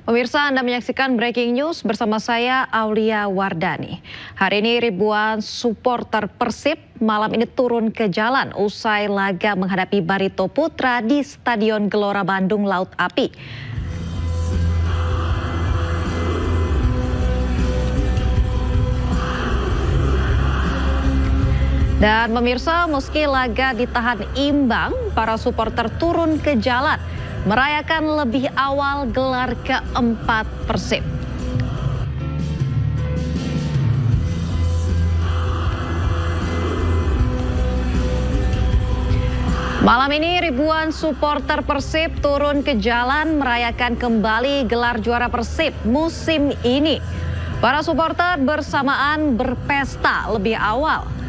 Pemirsa, Anda menyaksikan Breaking News bersama saya, Aulia Wardani. Hari ini ribuan supporter Persib malam ini turun ke jalan usai laga menghadapi Barito Putra di Stadion Gelora Bandung Laut Api. Dan pemirsa, meski laga ditahan imbang, para supporter turun ke jalan merayakan lebih awal gelar keempat Persib. Malam ini ribuan supporter Persib turun ke jalan merayakan kembali gelar juara Persib musim ini. Para supporter bersamaan berpesta lebih awal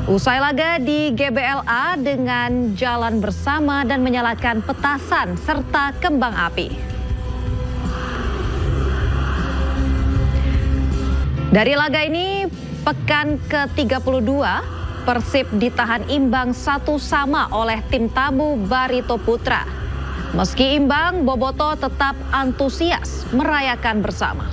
usai laga di GBLA dengan jalan bersama dan menyalakan petasan serta kembang api. Dari laga ini, pekan ke-32, Persib ditahan imbang 1-1 oleh tim tamu Barito Putra. Meski imbang, Boboto tetap antusias merayakan bersama.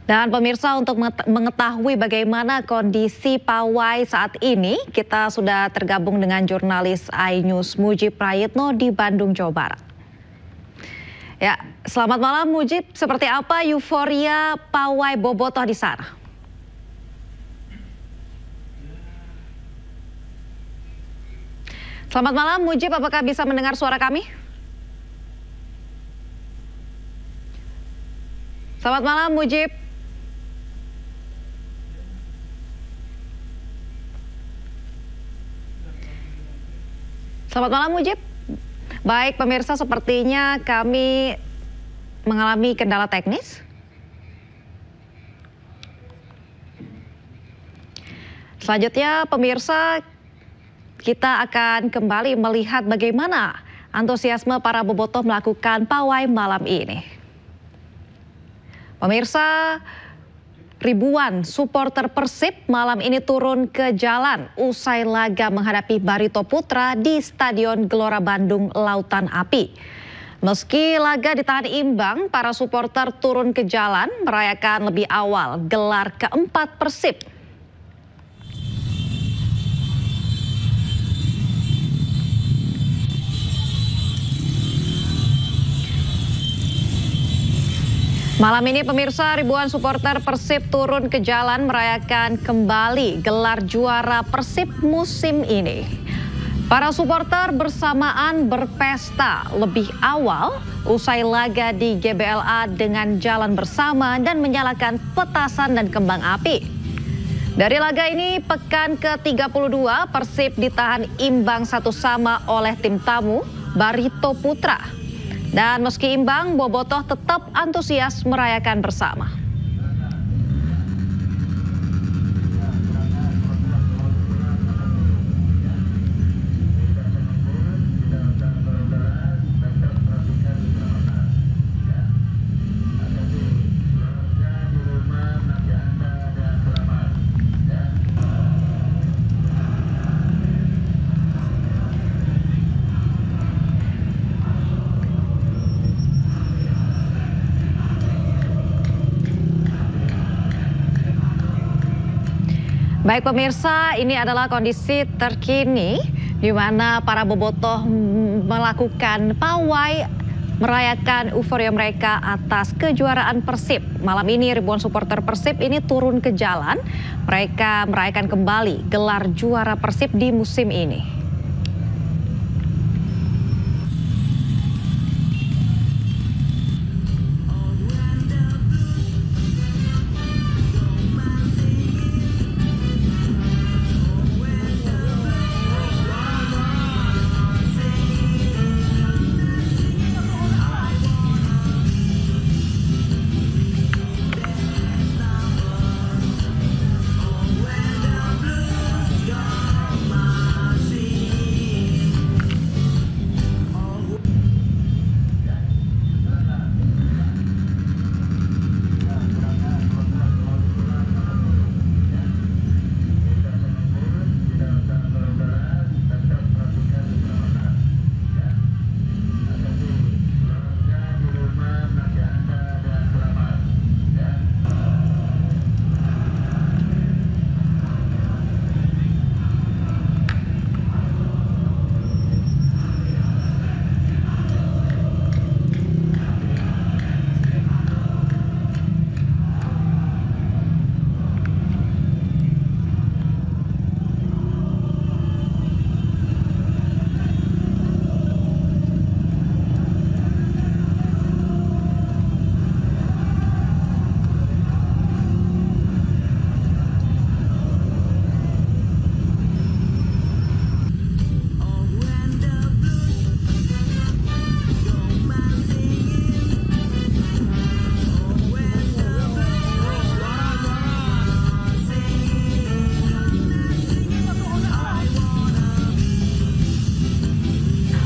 Dan pemirsa, untuk mengetahui bagaimana kondisi pawai saat ini, kita sudah tergabung dengan jurnalis iNews Mujib Prayitno di Bandung, Jawa Barat. Ya, selamat malam Mujib. Seperti apa euforia pawai bobotoh di sana? Selamat malam Mujib, apakah bisa mendengar suara kami? Selamat malam Mujib. Selamat malam Mujib. Baik pemirsa, sepertinya kami mengalami kendala teknis. Selanjutnya pemirsa, kita akan kembali melihat bagaimana antusiasme para bobotoh melakukan pawai malam ini. Pemirsa, ribuan supporter Persib malam ini turun ke jalan usai laga menghadapi Barito Putra di Stadion Gelora Bandung Lautan Api. Meski laga ditahan imbang, para supporter turun ke jalan merayakan lebih awal gelar keempat Persib. Malam ini pemirsa, ribuan supporter Persib turun ke jalan merayakan kembali gelar juara Persib musim ini. Para supporter bersamaan berpesta lebih awal usai laga di GBLA dengan jalan bersama dan menyalakan petasan dan kembang api. Dari laga ini, pekan ke-32, Persib ditahan imbang 1-1 oleh tim tamu Barito Putra. Dan meski imbang, bobotoh tetap antusias merayakan bersama. Baik pemirsa, ini adalah kondisi terkini di mana para bobotoh melakukan pawai merayakan euforia mereka atas kejuaraan Persib. Malam ini ribuan supporter Persib ini turun ke jalan. Mereka merayakan kembali gelar juara Persib di musim ini.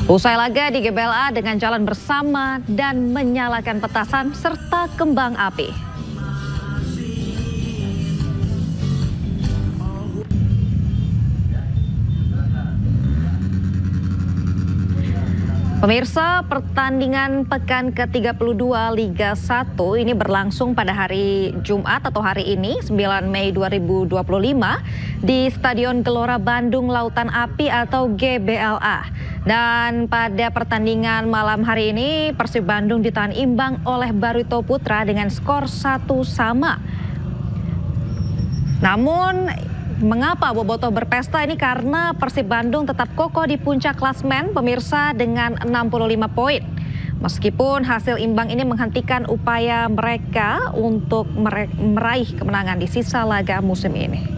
Usai laga di GBLA dengan jalan bersama dan menyalakan petasan serta kembang api. Pemirsa, pertandingan pekan ke-32 Liga 1 ini berlangsung pada hari Jumat atau hari ini 9 Mei 2025 di Stadion Gelora Bandung Lautan Api atau GBLA. Dan pada pertandingan malam hari ini Persib Bandung ditahan imbang oleh Barito Putra dengan skor 1-1. Namun mengapa bobotoh berpesta ini? Karena Persib Bandung tetap kokoh di puncak klasmen pemirsa dengan 65 poin. Meskipun hasil imbang ini menghentikan upaya mereka untuk meraih kemenangan di sisa laga musim ini.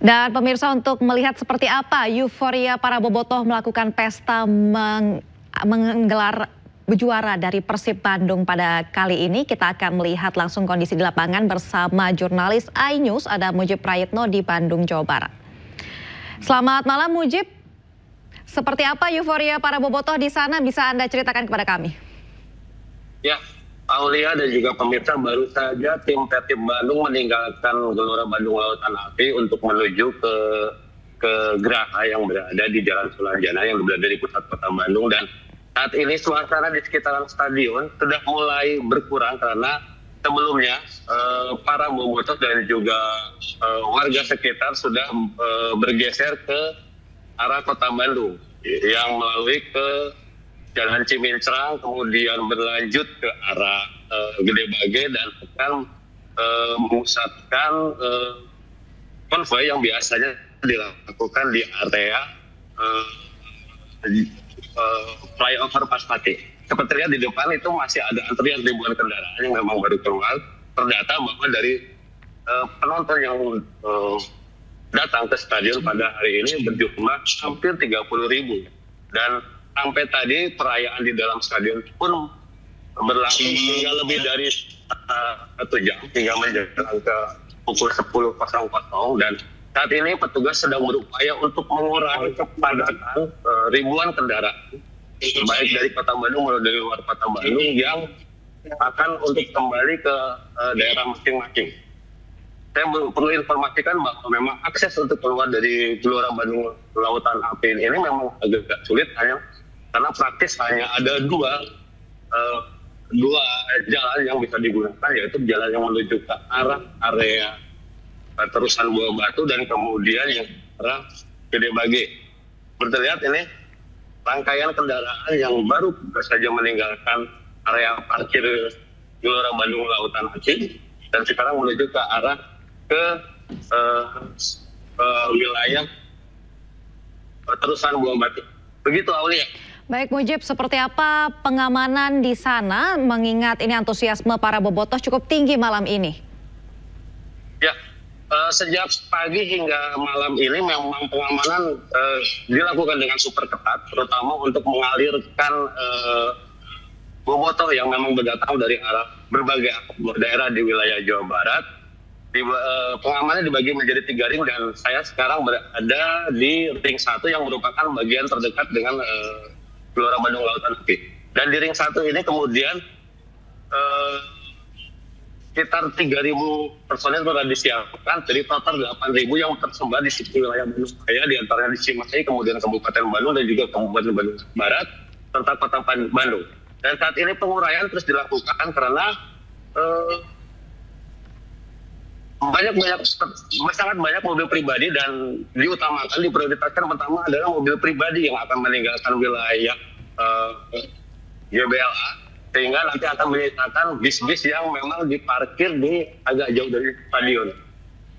Dan pemirsa, untuk melihat seperti apa euforia para bobotoh melakukan pesta menggelar juara dari Persib Bandung pada kali ini, kita akan melihat langsung kondisi di lapangan bersama jurnalis iNews ada Mujib Prayitno di Bandung, Jawa Barat. Selamat malam Mujib, seperti apa euforia para bobotoh di sana, bisa Anda ceritakan kepada kami? Ya, Aulia dan juga pemirsa, baru saja tim Persib Bandung meninggalkan Gelora Bandung Lautan Api untuk menuju ke Geraha yang berada di Jalan Sulanjana yang berada di pusat kota Bandung. Dan saat ini suasana di sekitaran stadion sudah mulai berkurang karena sebelumnya para bobotoh dan juga warga sekitar sudah bergeser ke arah kota Bandung yang melalui ke Jalan Cimincrang, kemudian berlanjut ke arah Gede Bage dan akan memusatkan konvoi yang biasanya dilakukan di area flyover Paspati. Seperti lihat di depan itu masih ada antrian ribuan kendaraan yang memang baru keluar. Terdata bahwa dari penonton yang datang ke stadion pada hari ini berjumlah hampir 30.000 dan sampai tadi perayaan di dalam stadion pun berlangsung hingga lebih dari 1 jam hingga menjelang ke pukul 10.00 dan saat ini petugas sedang berupaya untuk mengurangi kepadatan ribuan kendaraan baik dari Kota Bandung maupun dari luar Kota Bandung yang akan untuk kembali ke daerah masing-masing. Saya perlu informasikan bahwa memang akses untuk keluar dari Gelora Bandung Lautan Api ini memang agak sulit hanya karena praktis hanya ada dua jalan yang bisa digunakan, yaitu jalan yang menuju ke arah area terusan Buah Batu dan kemudian yang arah Gede Bage. Terlihat ini rangkaian kendaraan yang baru saja meninggalkan area parkir Gelora Bandung Lautan Api dan sekarang menuju ke arah ke wilayah terusan Buah Batu. Begitu Aulia. Baik Mujib, seperti apa pengamanan di sana mengingat ini antusiasme para bobotoh cukup tinggi malam ini? Ya, sejak pagi hingga malam ini memang pengamanan dilakukan dengan super ketat, terutama untuk mengalirkan bobotoh yang memang berdatang dari arah berbagai daerah di wilayah Jawa Barat. Pengamanannya dibagi menjadi 3 ring dan saya sekarang berada di ring 1 yang merupakan bagian terdekat dengan Gelora Bandung Lautan Api. Dan di ring 1 ini kemudian sekitar 3.000 personel telah disiapkan dari total 8.000 yang tersebar di wilayah Bandung Raya, di antaranya di Cimahi, kemudian Kabupaten Bandung dan juga Kabupaten Bandung Barat serta Kota Bandung. Dan saat ini penguraian terus dilakukan karena sangat banyak mobil pribadi dan diutamakan, diprioritaskan pertama adalah mobil pribadi yang akan meninggalkan wilayah GBLA sehingga nanti akan menyisakan bis-bis yang memang diparkir di agak jauh dari stadion.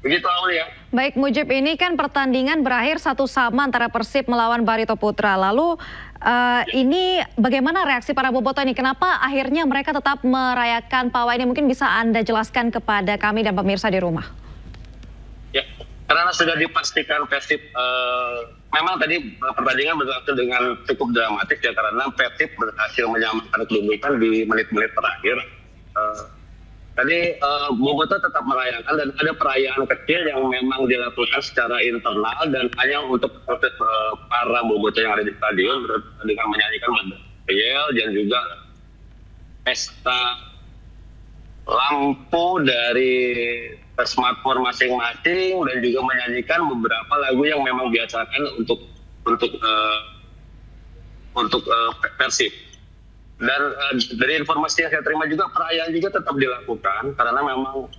Begitu Aulia. Baik Mujib, ini kan pertandingan berakhir 1-1 antara Persib melawan Barito Putra. Lalu ini bagaimana reaksi para bobotoh ini? Kenapa akhirnya mereka tetap merayakan pawai ini? Mungkin bisa Anda jelaskan kepada kami dan pemirsa di rumah. Ya, karena sudah dipastikan Persib, memang tadi pertandingan berlangsung dengan cukup dramatis ya, karena Persib berhasil menyamakan kedudukan di menit-menit terakhir. Tadi bobotoh tetap merayakan dan ada perayaan kecil yang memang dilakukan secara internal dan hanya untuk proses para bobotoh yang ada di stadion dengan menyanyikan yel dan juga pesta lampu dari smartphone masing-masing dan juga menyanyikan beberapa lagu yang memang biasakan untuk Persib. Dan dari informasi yang saya terima juga perayaan juga tetap dilakukan karena memang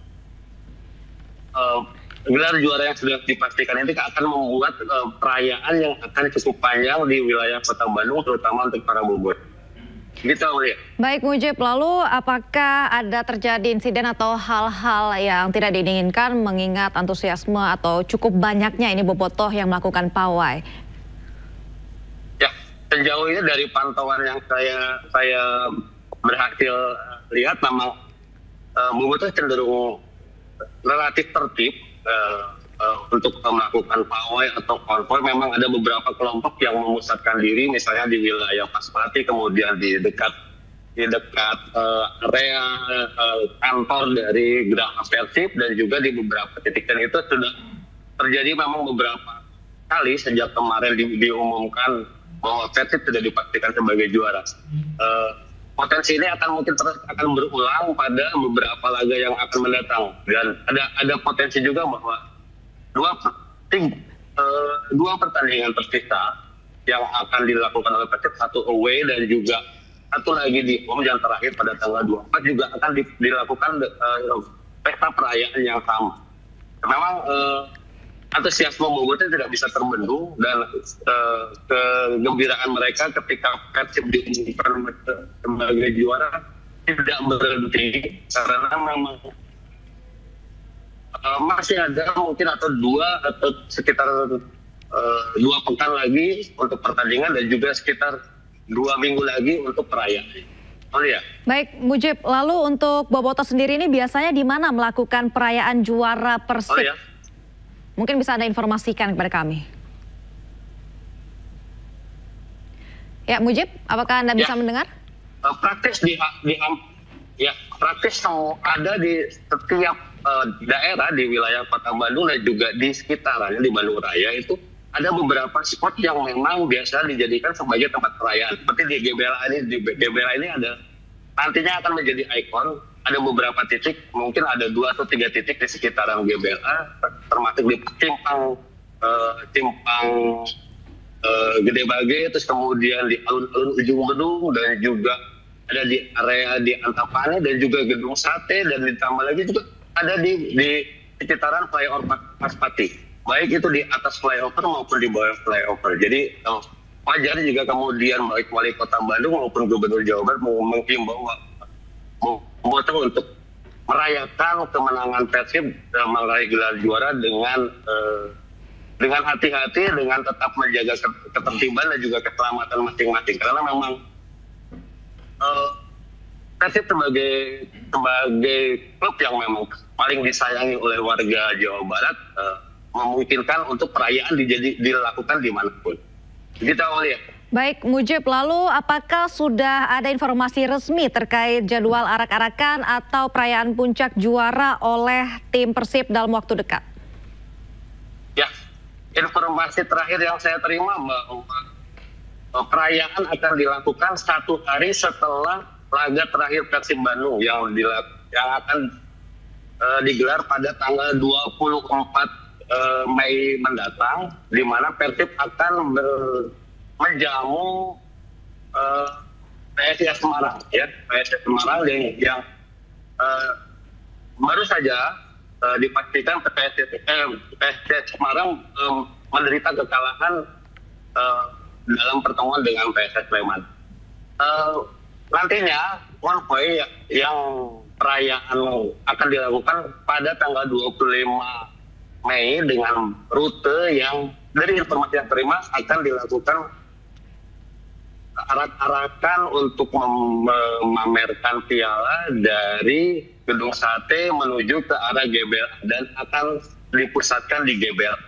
gelar juara yang sudah dipastikan ini akan membuat perayaan yang akan cukup panjang di wilayah Kota Bandung terutama untuk para bobotoh. Gitu ya. Baik Mujib, lalu apakah ada terjadi insiden atau hal-hal yang tidak diinginkan mengingat antusiasme atau cukup banyaknya ini bobotoh yang melakukan pawai? Sejauh ini dari pantauan yang saya berhasil lihat memang bobotoh cenderung relatif tertib untuk melakukan pawai atau konvoy. Memang ada beberapa kelompok yang memusatkan diri misalnya di wilayah Paspati, kemudian di dekat area kantor dari Geraha Persib dan juga di beberapa titik, dan itu sudah terjadi memang beberapa kali sejak kemarin diumumkan bahwa Persib sudah dipastikan sebagai juara. Potensi ini mungkin terus akan berulang pada beberapa laga yang akan mendatang, dan ada potensi juga bahwa dua pertandingan tersisa yang akan dilakukan oleh Persib, satu away dan juga satu lagi di home yang terakhir pada tanggal 24 juga akan dilakukan pesta perayaan yang sama. Memang antusiasme bobotoh tidak bisa terbendung dan kegembiraan mereka ketika Persib diumumkan sebagai juara tidak berhenti karena memang masih ada mungkin sekitar 2 pekan lagi untuk pertandingan dan juga sekitar 2 minggu lagi untuk perayaan. Oh iya. Baik Mujib, lalu untuk bobotoh sendiri ini biasanya di mana melakukan perayaan juara Persib? Oh, iya. Mungkin bisa Anda informasikan kepada kami. Ya, Mujib, apakah Anda bisa mendengar? Praktis praktis ada di setiap daerah di wilayah Kota Bandung dan juga di sekitarnya di Bandung Raya itu ada beberapa spot yang memang biasa dijadikan sebagai tempat perayaan. Seperti di GBLA ini, ada nantinya akan menjadi ikon. Ada beberapa titik, mungkin ada 2 atau 3 titik di sekitaran GBLA, termasuk di simpang Gede Bage, terus kemudian di alun-alun Ujung Bedung, dan juga ada di area di Antapani dan juga Gedung Sate, dan ditambah lagi juga ada di sekitaran flyover Paspati. Baik itu di atas flyover maupun di bawah flyover. Jadi wajar juga kemudian baik Wali Kota Bandung maupun Gubernur Jawa Barat menghimbau bobotoh untuk merayakan kemenangan Persib dan meraih gelar juara dengan hati-hati, dengan tetap menjaga ketertiban dan juga keselamatan masing-masing. Karena memang Persib sebagai klub yang memang paling disayangi oleh warga Jawa Barat memungkinkan untuk perayaan dilakukan dimanapun. Gitu ya. Baik, Mujib, lalu apakah sudah ada informasi resmi terkait jadwal arak-arakan atau perayaan puncak juara oleh tim Persib dalam waktu dekat? Ya, informasi terakhir yang saya terima bahwa perayaan akan dilakukan 1 hari setelah laga terakhir Persib Bandung yang akan digelar pada tanggal 24 Mei mendatang, di mana Persib akan menjamu PSIS Semarang, ya, PSIS Semarang yang baru saja dipastikan PSIS Semarang menderita kekalahan dalam pertemuan dengan PSS Sleman. Nantinya konvoy yang perayaan akan dilakukan pada tanggal 25 Mei dengan rute yang dari informasi yang terima akan dilakukan arak-arakan untuk memamerkan piala dari Gedung Sate menuju ke arah GBL dan akan dipusatkan di GBL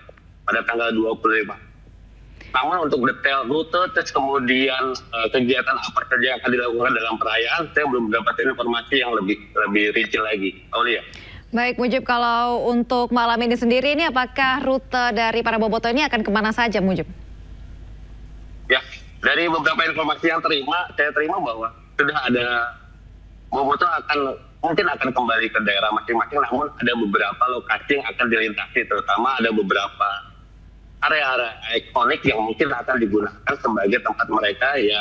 pada tanggal 25. Namun untuk detail rute terus kemudian kegiatan apa saja yang akan dilakukan dalam perayaan, saya belum mendapatkan informasi yang lebih rinci lagi. Aulia. Baik, Mujib, kalau untuk malam ini sendiri ini apakah rute dari para bobotoh ini akan kemana saja, Mujib? Ya, dari beberapa informasi yang saya terima bahwa sudah ada bobotoh mungkin akan kembali ke daerah masing-masing, namun ada beberapa lokasi yang akan dilintasi, terutama ada beberapa area-area ikonik yang mungkin akan digunakan sebagai tempat mereka ya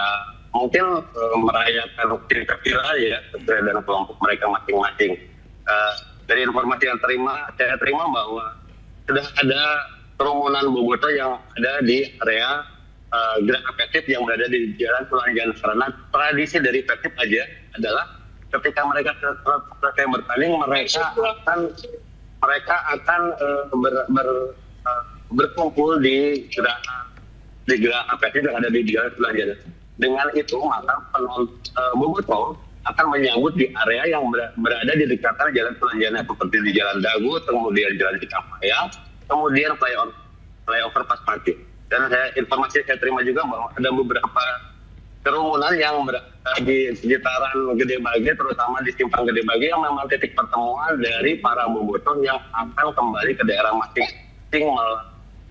mungkin merayakan rutinitas viral ya sesuai dengan kelompok mereka masing-masing. Dari informasi yang saya terima bahwa sudah ada kerumunan bobotoh yang ada di area Geraha Persib yang berada di Jalan Sulanjana. Karena tradisi dari Persib aja adalah ketika mereka selesai bertanding mereka akan berkumpul di Geraha Persib yang ada di Jalan Sulanjana. Dengan itu maka bobotoh akan menyambut di area yang berada di dekatan Jalan Sulanjana seperti di Jalan Dagu, kemudian Jalan Cikampek, kemudian flyover Paspati. Dan informasi saya terima juga bahwa ada beberapa kerumunan yang berada di sekitaran Gede Bage, terutama di simpang Gede Bage yang memang titik pertemuan dari para bobotoh yang akan kembali ke daerah masing-masing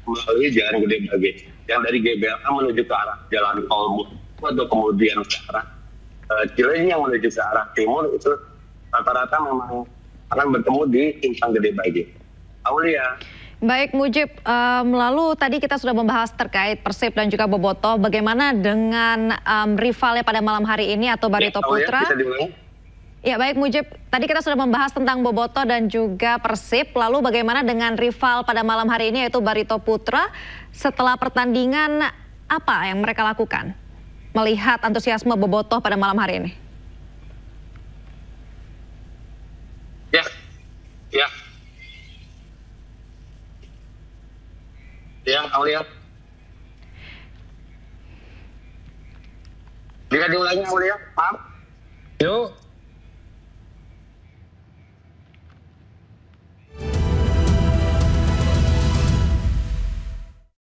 melalui Jalan Gede Bage. Yang dari GBLA menuju ke arah Jalan Tol atau kemudian ke arah Cileunyi yang menuju ke arah timur itu rata-rata memang akan bertemu di simpang Gede Bage. Aulia. Baik, Mujib, lalu tadi kita sudah membahas terkait Persib dan juga bobotoh. Bagaimana dengan rivalnya pada malam hari ini atau Barito Putra? Bisa diulangi? Ya, baik, Mujib. Tadi kita sudah membahas tentang bobotoh dan juga Persib. Lalu bagaimana dengan rival pada malam hari ini yaitu Barito Putra? Setelah pertandingan apa yang mereka lakukan? Melihat antusiasme bobotoh pada malam hari ini? Ya, Aulia. Bisa diulangi, Aulia? Maaf. Yuk.